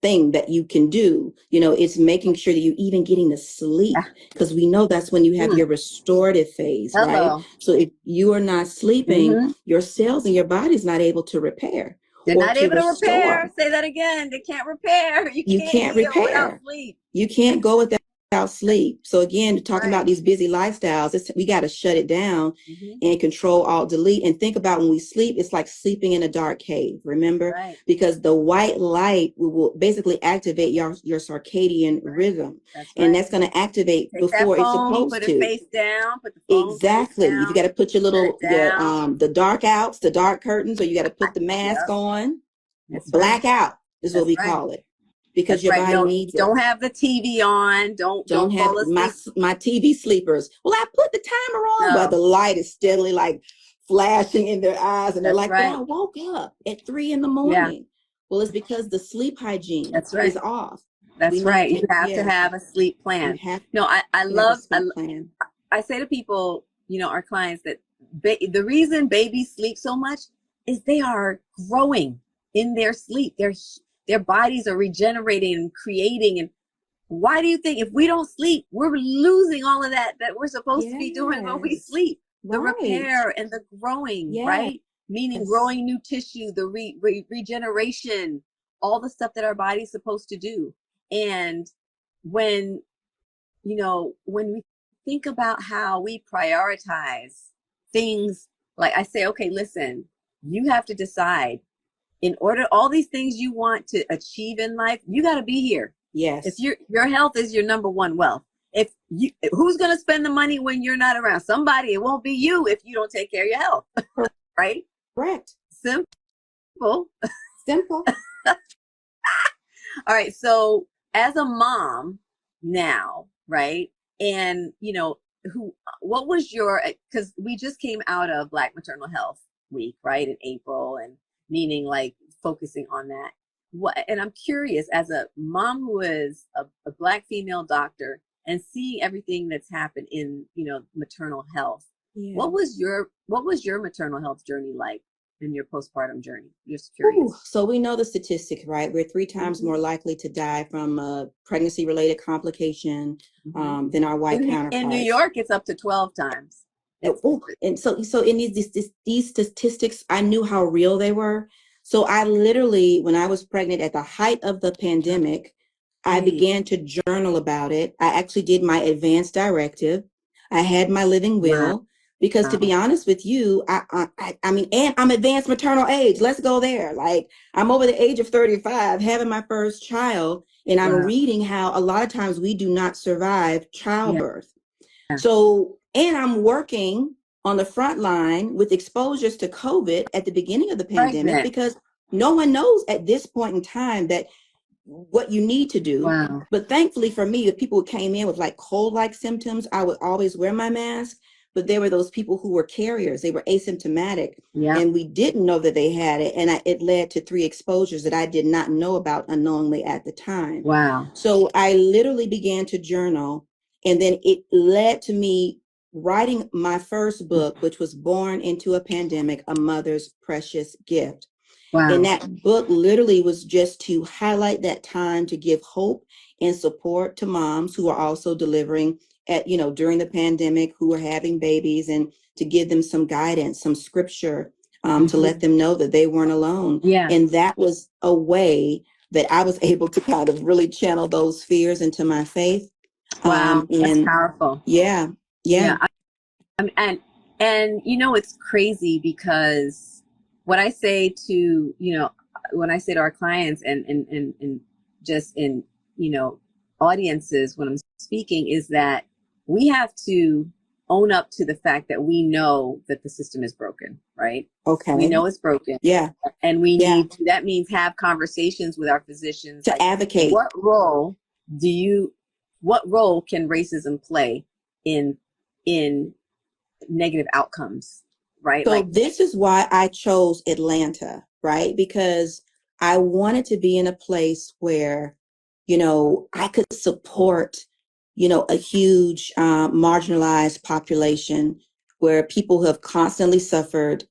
thing that you can do. It's making sure that you're even getting the sleep, because we know that's when you have your restorative phase, right? So if you are not sleeping, your cells in your body is not able to repair. They're not able to repair. Say that again. They can't repair. You can't repair without sleep. You can't go without sleep. So again, talking about these busy lifestyles, we got to shut it down and control, alt, delete. And think about when we sleep, it's like sleeping in a dark cave, remember? Because the white light will basically activate your circadian rhythm. And that's going to activate before it's supposed to. Put it face down, put the phone exactly. face down, you got to put your little, the dark outs, the dark curtains, or you got to put the mask on. Blackout is what we call it. Because your body needs it. Don't have the TV on. Don't have my TV sleepers. Well, I put the timer on, but the light is steadily like flashing in their eyes, and they're like, "But I woke up at 3 a.m." Well, it's because the sleep hygiene is off. That's right. You have to have a sleep plan. I love. I say to people, our clients, that the reason babies sleep so much is they are growing in their sleep. Their bodies are regenerating and creating. And why do you think if we don't sleep, we're losing all of that we're supposed to be doing when we sleep? The repair and the growing, right? Meaning growing new tissue, the regeneration, all the stuff that our body's supposed to do. And when we think about how we prioritize things. Like I say, okay, listen, you have to decide in order, all these things you want to achieve in life, you got to be here. Yes. If your health is your number one wealth. If you, who's going to spend the money when you're not around? Somebody. It won't be you if you don't take care of your health. Right? Correct. Simple. Simple. All right. So as a mom now, right? And what was your, because we just came out of Black Maternal Health Week, right? In April, and meaning like focusing on that. And I'm curious, as a mom who is a Black female doctor and seeing everything that's happened in, maternal health, what was your maternal health journey like in your postpartum journey? Just curious. So we know the statistic, right? We're 3 times more likely to die from a pregnancy-related complication than our white counterparts. In New York, it's up to 12 times. And so in these statistics, I knew how real they were. So I literally, when I was pregnant at the height of the pandemic, I began to journal about it. I actually did my advance directive. I had my living will. Wow. Because to be honest with you, I mean, and I'm advanced maternal age. Let's go there. Like, I'm over the age of 35, having my first child, and I'm reading how a lot of times we do not survive childbirth. Yeah. So, and I'm working on the front line with exposures to COVID at the beginning of the pandemic, because no one knows at this point in time that what you need to do. Wow. But thankfully for me, if people came in with like cold-like symptoms, I would always wear my mask. But there were those people who were carriers. They were asymptomatic, and we didn't know that they had it. And it led to 3 exposures that I did not know about unknowingly at the time. Wow. So I literally began to journal, and then it led to me writing my first book, which was Born into a Pandemic, A Mother's Precious Gift. Wow. And that book literally was just to highlight that time, to give hope and support to moms who are also delivering during the pandemic, who are having babies, and to give them some guidance, some scripture, to let them know that they weren't alone. Yeah. And that was a way that I was able to kind of really channel those fears into my faith. Wow, that's powerful. Yeah. Yeah. And it's crazy, because what I say to, when I say to our clients and just in, audiences when I'm speaking, is that we have to own up to the fact that we know that the system is broken, right? Okay. We know it's broken. Yeah. And we need to, that means have conversations with our physicians to advocate. What role can racism play in negative outcomes, right? So this is why I chose Atlanta, right? Because I wanted to be in a place where, I could support a huge marginalized population, where people who have constantly suffered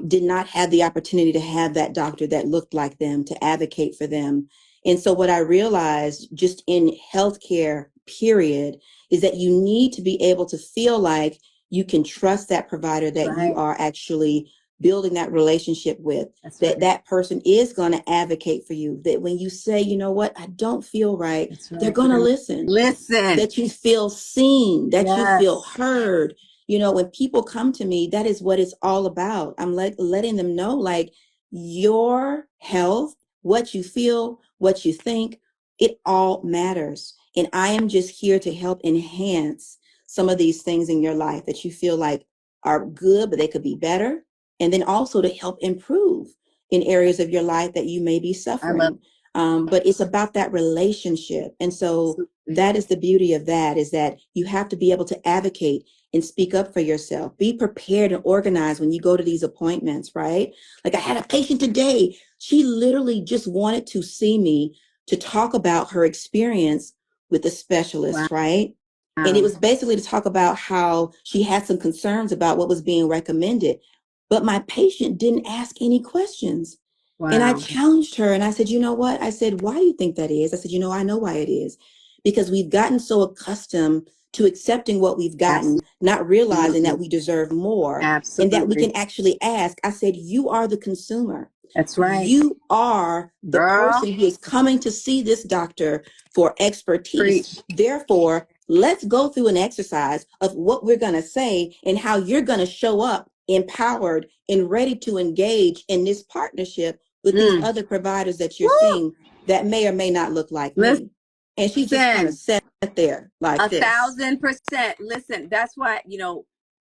did not have the opportunity to have that doctor that looked like them to advocate for them. And so what I realized just in healthcare, period, is that you need to be able to feel like you can trust that provider that you are actually building that relationship with, that person is going to advocate for you, that when you say, you know what, I don't feel right, they're going to listen, that you feel seen, that you feel heard. When people come to me, that is what it's all about. I'm letting them know, like, your health, what you feel, what you think, it all matters. And I am just here to help enhance some of these things in your life that you feel like are good, but they could be better. And then also to help improve in areas of your life that you may be suffering. But it's about that relationship. And so that is the beauty of that, is that you have to be able to advocate and speak up for yourself. Be prepared and organized when you go to these appointments, right? Like, I had a patient today. She literally just wanted to see me to talk about her experience with a specialist, right? And it was basically to talk about how she had some concerns about what was being recommended. But my patient didn't ask any questions. Wow. And I challenged her and I said, you know what? I said, why do you think that is? I said, I know why it is. Because we've gotten so accustomed to accepting what we've gotten, not realizing that we deserve more. Absolutely. And that we can actually ask. I said, you are the consumer. That's right. You are the person who is coming to see this doctor for expertise. Preach. Therefore, let's go through an exercise of what we're going to say and how you're going to show up empowered and ready to engage in this partnership with these other providers that you're seeing that may or may not look like me. And she just kind of sat there like this. 1,000%. Listen, that's why,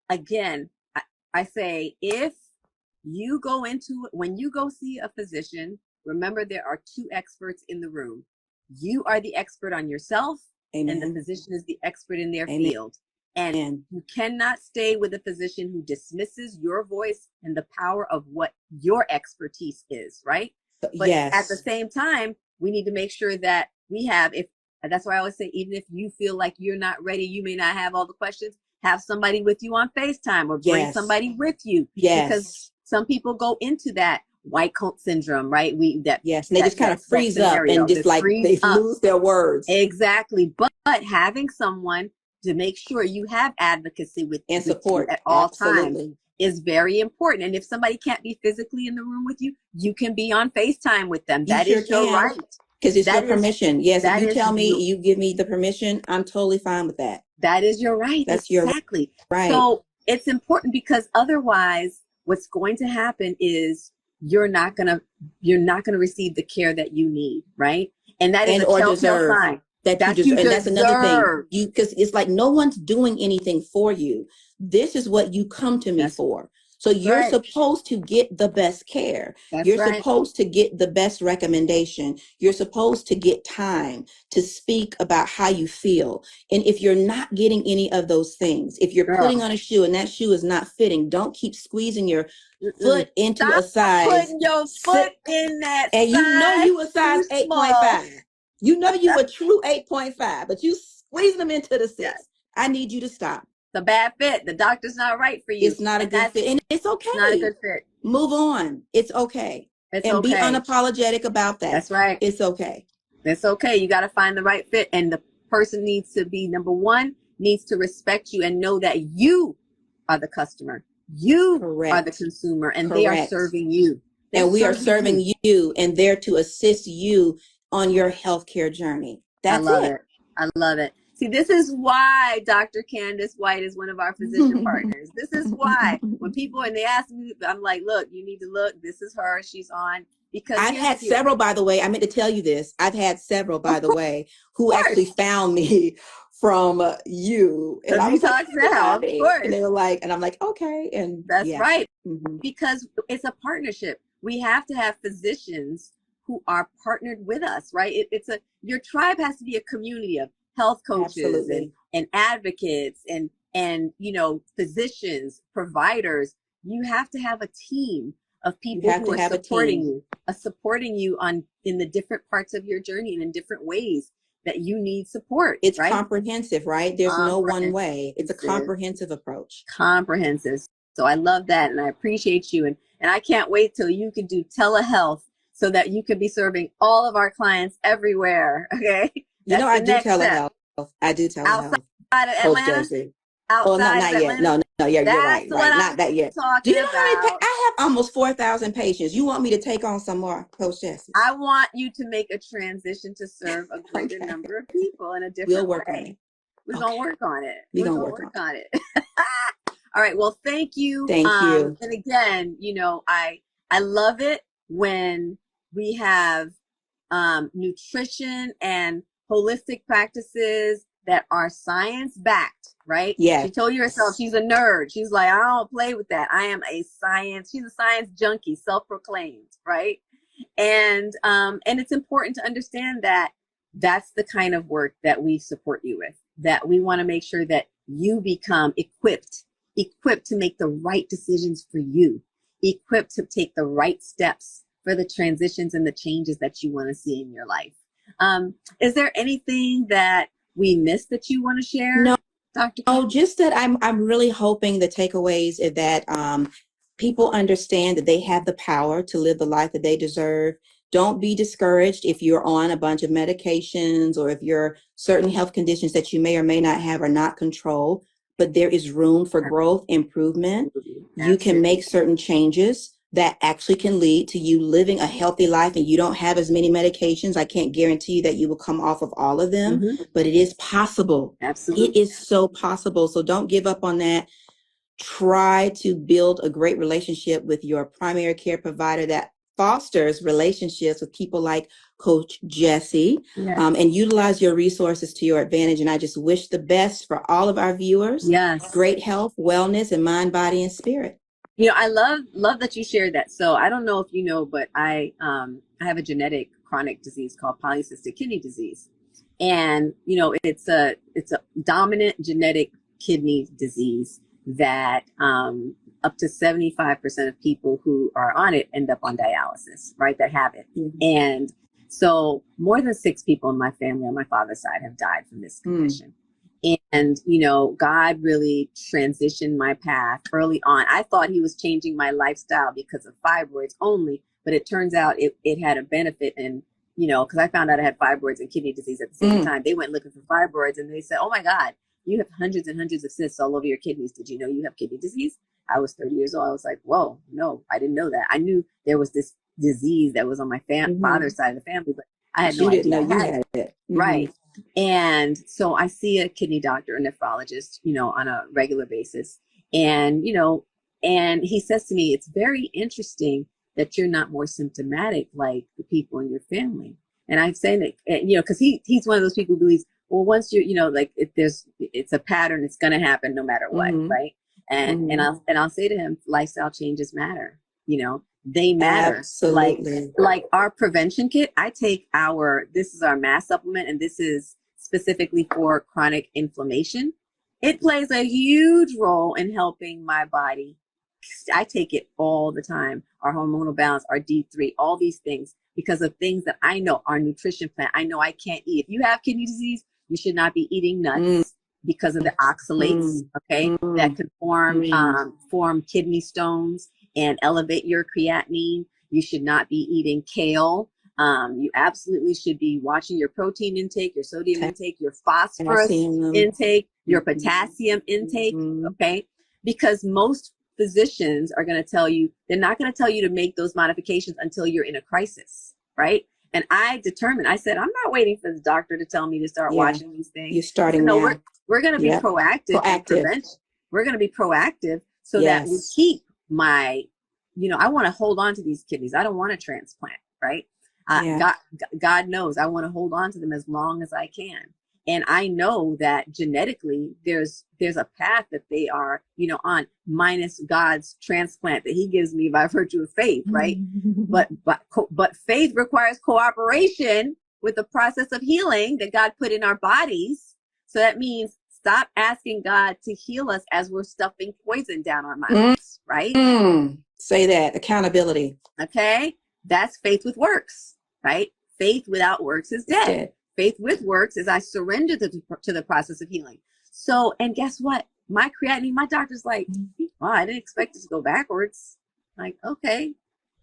again, I say, if you go when you go see a physician, remember there are two experts in the room. You are the expert on yourself. Amen. And the physician is the expert in their field. And you cannot stay with a physician who dismisses your voice and the power of what your expertise is, right? But at the same time, we need to make sure that we have, that's why I always say, even if you feel like you're not ready, you may not have all the questions, have somebody with you on FaceTime or bring somebody with you. Because some people go into that white coat syndrome, right? And they just kind of freeze up and just like they lose their words. Exactly. But having someone to make sure you have advocacy with and support at all times is very important. And if somebody can't be physically in the room with you, you can be on FaceTime with them. That is your right. Because it's your permission. Yes, if you tell me, you give me the permission, I'm totally fine with that. That is your right. That's exactly. Your right. So it's important because otherwise what's going to happen is you're not gonna receive the care that you need, right? And that is a telltale sign. And that's another thing. Because it's like no one's doing anything for you. This is what you come to me for. So you're supposed to get the best care. You're supposed to get the best recommendation. You're supposed to get time to speak about how you feel. And if you're not getting any of those things, if you're putting on a shoe and that shoe is not fitting, don't keep squeezing your foot into a size. Putting your foot in that and you know you a size 8.5. You know you a true 8.5, but you squeeze them into the 6. I need you to stop. It's a bad fit. The doctor's not right for you. It's not a good fit. And it's okay. It's not a good fit. Move on. It's okay. Be unapologetic about that. That's right. It's okay. It's okay. You got to find the right fit. And the person needs to be, number one, needs to respect you and know that you are the customer. You are the consumer and they are serving you. And we are serving you and there to assist you on your healthcare journey. That's it. I love it. See, this is why Dr. Candace White is one of our physician partners. This is why when they ask me, I'm like, look, you need to look. This is her. She's on. Because I've had several, by the way. I meant to tell you this. I've had several, by the way, who actually found me from you. And I was like, now, of course. And they were like, and I'm like, okay. And that's right. Mm-hmm. Because it's a partnership. We have to have physicians who are partnered with us, right? Your tribe has to be a community of health coaches and advocates and physicians, providers. You have to have a team of people who are supporting you in the different parts of your journey and in different ways that you need support. It's comprehensive, right? There's no one way. It's a comprehensive approach. Comprehensive. So I love that and I appreciate you. And I can't wait till you can do telehealth so that you can be serving all of our clients everywhere. Okay. I do telehealth. I do telehealth. Outside of Atlanta? Not yet. No, you're right. Not that yet. Do you know how many I have almost 4,000 patients. You want me to take on some more, Coach Gessie? I want you to make a transition to serve a greater number of people in a different way. We're going to work on it. We're going to work on it. All right. Well, thank you. Thank you. And again, I love it when we have nutrition and holistic practices that are science-backed, right? Yeah. She told you herself she's a nerd. She's like, I don't play with that. She's a science junkie, self-proclaimed, right? And it's important to understand that that's the kind of work that we support you with, that we want to make sure that you become equipped to make the right decisions for you, equipped to take the right steps for the transitions and the changes that you want to see in your life. Is there anything that we missed that you want to share? No, Dr. No, just that I'm really hoping the takeaways is that people understand that they have the power to live the life that they deserve. Don't be discouraged if you're on a bunch of medications or if your certain health conditions that you may or may not have are not controlled, but there is room for growth, improvement. You can make certain changes. that actually can lead to you living a healthy life, and you don't have as many medications. I can't guarantee you that you will come off of all of them, but it is possible. Absolutely. It is so possible. So don't give up on that. Try to build a great relationship with your primary care provider that fosters relationships with people like Coach Gessie, and utilize your resources to your advantage. And I just wish the best for all of our viewers. Yes. Great health, wellness, and mind, body, and spirit. You know, I love that you shared that. So I don't know if you know, but I have a genetic chronic disease called polycystic kidney disease. And, you know, it's a dominant genetic kidney disease that up to 75% of people who are on it end up on dialysis, right? That have it. And so more than 6 people in my family on my father's side have died from this condition. And, you know, God really transitioned my path early on. I thought he was changing my lifestyle because of fibroids only, but it turns out it had a benefit. And, you know, because I found out I had fibroids and kidney disease at the same time. They went looking for fibroids and they said, oh my God, you have hundreds and hundreds of cysts all over your kidneys. Did you know you have kidney disease? I was 30 years old. I was like, whoa, no, I didn't know that. I knew there was this disease that was on my father's side of the family, but I had no idea I had it. Right. And so I see a kidney doctor, a nephrologist, you know, on a regular basis. And, you know, and he says to me, it's very interesting that you're not more symptomatic like the people in your family. And I'm saying that, you know, because he's one of those people who believes, well, once you're, you know, like if it's a pattern, it's going to happen no matter what. Right. And I'll say to him, lifestyle changes matter, you know, they matter. Absolutely. Like our prevention kit, I take this is our mass supplement, and this is specifically for chronic inflammation. It plays a huge role in helping my body. I take it all the time. Our hormonal balance, our D3, all these things, because of things that I know, our nutrition plan, I know I can't eat. If you have kidney disease, you should not be eating nuts because of the oxalates, okay, that can form kidney stones and elevate your creatinine. You should not be eating kale. You absolutely should be watching your protein intake, your sodium intake, your phosphorus intake, your potassium intake, okay? Because most physicians are going to tell you, they're not going to tell you to make those modifications until you're in a crisis, right? And I said, I'm not waiting for the doctor to tell me to start watching these things. You're starting now. We're going to be proactive in prevention. We're going to be proactive so that we keep you know, I want to hold on to these kidneys. I don't want to transplant, right? God knows I want to hold on to them as long as I can. And I know that genetically there's a path that they are, you know, on, minus God's transplant that he gives me by virtue of faith, right? But faith requires cooperation with the process of healing that God put in our bodies. So that means stop asking God to heal us as we're stuffing poison down our mouths, right? Say that. Accountability. Okay. That's faith with works, right? Faith without works is dead. Faith with works is I surrender to the process of healing. So, and guess what? My creatinine, my doctor's like, wow, I didn't expect it to go backwards. Like, okay.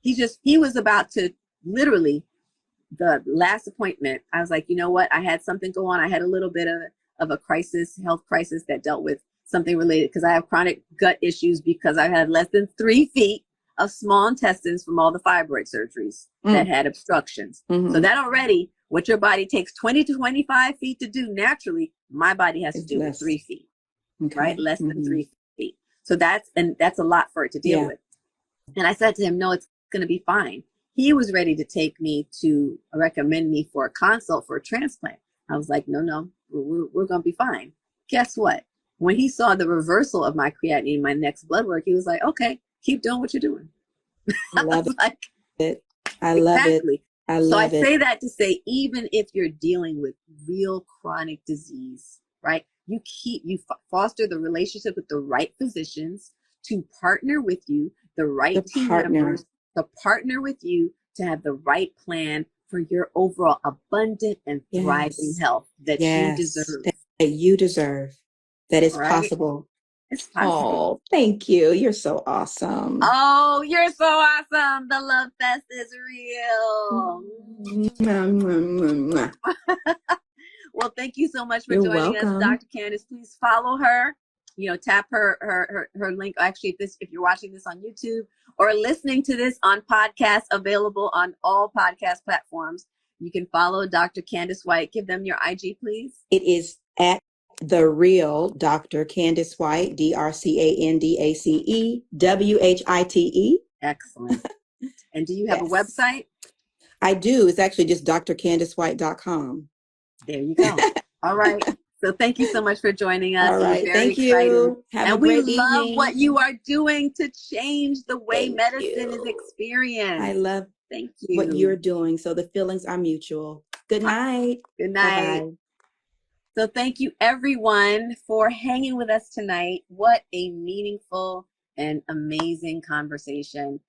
He was about to literally, the last appointment, I was like, you know what? I had something go on. I had a little bit of a crisis, health crisis that dealt with something related, because I have chronic gut issues because I had less than 3 feet of small intestines from all the fibroid surgeries that had obstructions. So that already, what your body takes 20 to 25 feet to do naturally, my body has to do with 3 feet, right? Less than 3 feet. So that's a lot for it to deal with. And I said to him, no, it's going to be fine. He was ready to take me to recommend me for a consult for a transplant. I was like, no, we're going to be fine. Guess what? When he saw the reversal of my creatinine in my next blood work, he was like, okay, keep doing what you're doing. I love it. I love it. So I say that to say, even if you're dealing with real chronic disease, right? You foster the relationship with the right physicians to partner with you, the right team members to partner with you to have the right plan for your overall abundant and thriving health that you deserve. That you deserve. That is possible. It's possible. Oh, thank you. You're so awesome. Oh, you're so awesome. The love fest is real. Well, thank you so much for joining us, Dr. Candace. Please follow her tap her link. Actually, if you're watching this on YouTube or listening to this on podcast, available on all podcast platforms, you can follow Dr. Candace White. Give them your IG, please. It is at the real Dr. Candace White, DrCandacewhite. Excellent. And do you have a website? I do. It's actually just drcandacewhite.com. There you go. All right. So thank you so much for joining us. All right. Thank you. Have a great evening. And we love what you are doing to change the way medicine is experienced. I love what you're doing. So the feelings are mutual. Good night. Good night. Bye-bye. So thank you everyone for hanging with us tonight. What a meaningful and amazing conversation.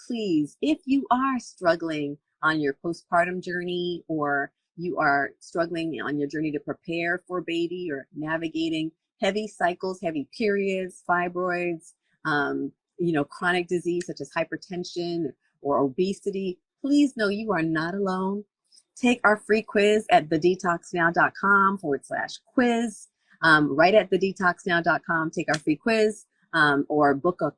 Please, if you are struggling on your postpartum journey, or you are struggling on your journey to prepare for baby, or navigating heavy cycles, heavy periods, fibroids, chronic disease such as hypertension or obesity, please know you are not alone. Take our free quiz at thedetoxnow.com/quiz. Right at thedetoxnow.com, take our free quiz, or book a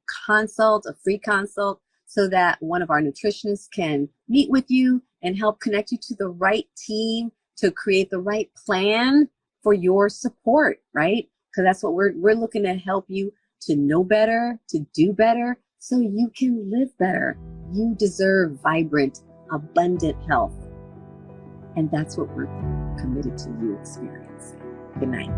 free consult, so that one of our nutritionists can meet with you and help connect you to the right team to create the right plan for your support, right? Because that's what we're looking to help you to know better, to do better, so you can live better. You deserve vibrant, abundant health. And that's what we're committed to you experiencing. Good night.